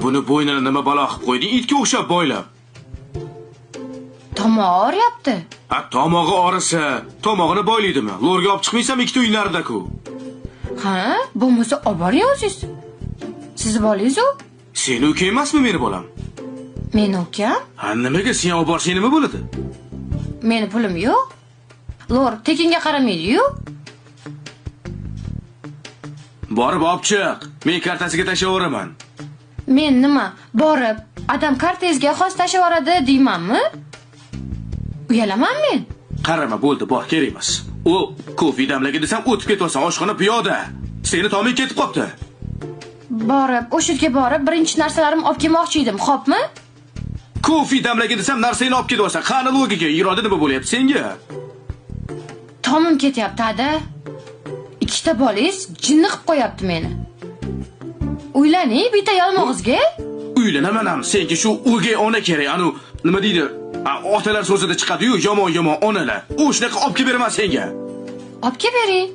Buni bo'ynini nima balo qilib qo'yding? Itga o'xshab boylab. Tomog'i og'riyapti. Ha, tomog'i og'risa, tomog'ini boylaydimi? Lo'rga olib chiqmaysam ikkita uylarda-ku. Ha, bo'lmasa olib boring o'zingiz. Sizni bolangiz-ku? Seni ukang emasmi meni bolam? Meni ukam? Ha, nimaga sen olib borsang nima bo'ladi? Meni pulim yo'q. Lo'r tekinga qaramaydi-yu. Borib olib chiq. Men kartasiga tashlayveraman. Men nima, borib, adam kartangizga xos tashlavoradi deymanmi? Uyalaman men. Qarama, bo'ldi, bor, kerak emas. U kofe damlagi desam o'tib ketyapsan, oshxona piyoda. Seni toming ketib qopti. Borib, o'sha yerga borib, birinchi narsalarimni olib kelmoqchi edim, xo'pmi? Kofe damlagi desam narsangni olib ketyapsan. Qani logika, iroda nima bo'lyapti senga? Tomim ketyapti, ada. Ikkita bolangiz jinni qilib qo'yapti meni. Uylaning, bitta yalmog'izga. Uylanaman ham, senga shu o'gay ona kerak. Anu, nima deydi? Otalar so'zida chiqadi-yu, yomon onalar. U shunaqa olib kelib beraman senga. Olib kelib bering.